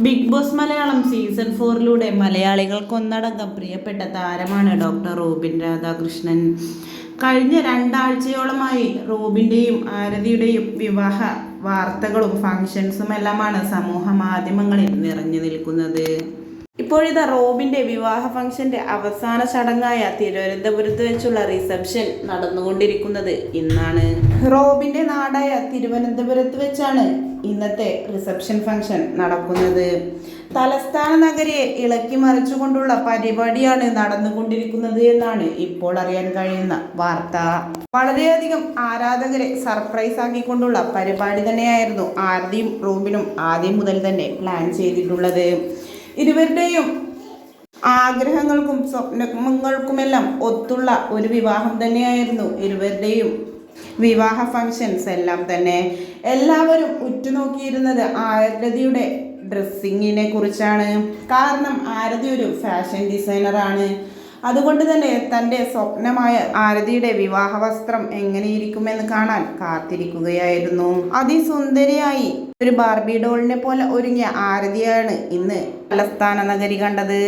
Big boss Malayalam season 4 മലയാളികൾക്ക് ഒന്നടങ്കം പ്രിയപ്പെട്ട താരമാണ് ഡോക്ടർ റോബിൻ രാധാകൃഷ്ണൻ. കഴിഞ്ഞ രണ്ടാഴ്ചയോളമായി റോബിൻ്റെയും ആരതിയുടെയും വിവാഹ വാർത്തകളും ഫങ്ഷൻസും എല്ലാമാണ് സമൂഹ മാധ്യമങ്ങളിൽ നിറഞ്ഞു നിൽക്കുന്നത്. ഇപ്പോഴിതാ റോബിൻ്റെ വിവാഹ ഫംഗ്ഷൻ്റെ അവസാന ചടങ്ങായ തിരുവനന്തപുരത്ത് വെച്ചുള്ള റിസപ്ഷൻ നടന്നുകൊണ്ടിരിക്കുന്നത് ഇന്നാണ്. റോബിൻ്റെ നാടായ തിരുവനന്തപുരത്ത് വെച്ചാണ് ഇന്നത്തെ റിസപ്ഷൻ ഫംഗ്ഷൻ നടക്കുന്നത്. തലസ്ഥാന നഗരിയെ ഇളക്കി മറിച്ചുകൊണ്ടുള്ള പരിപാടിയാണ് നടന്നുകൊണ്ടിരിക്കുന്നത് എന്നാണ് ഇപ്പോൾ അറിയാൻ കഴിയുന്ന വാർത്ത. വളരെയധികം ആരാധകരെ സർപ്രൈസ് ആക്കിക്കൊണ്ടുള്ള പരിപാടി തന്നെയായിരുന്നു ആരതിയും റോബിനും ആദ്യം മുതൽ തന്നെ പ്ലാൻ ചെയ്തിട്ടുള്ളത്. ഇരുവരുടെയും ആഗ്രഹങ്ങൾക്കും സ്വപ്നങ്ങൾക്കുമെല്ലാം ഒത്തുള്ള ഒരു വിവാഹം തന്നെയായിരുന്നു ഇരുവരുടെയും വിവാഹ ഫങ്ഷൻസ് എല്ലാം തന്നെ. എല്ലാവരും ഉറ്റുനോക്കിയിരുന്നത് ആരതിയുടെ ഡ്രസ്സിങ്ങിനെ കുറിച്ചാണ്. കാരണം ആരതി ഒരു ഫാഷൻ ഡിസൈനറാണ്. അതുകൊണ്ട് തന്നെ തൻ്റെ സ്വപ്നമായ ആരതിയുടെ വിവാഹ വസ്ത്രം എങ്ങനെയിരിക്കുമെന്ന് കാണാൻ കാത്തിരിക്കുകയായിരുന്നു. അതിസുന്ദരിയായി ഒരു ബാർബി ഡോളിനെ പോലെ ഒരുങ്ങിയ ആരതിയാണ് ഇന്ന് തലസ്ഥാന നഗരി കണ്ടത്.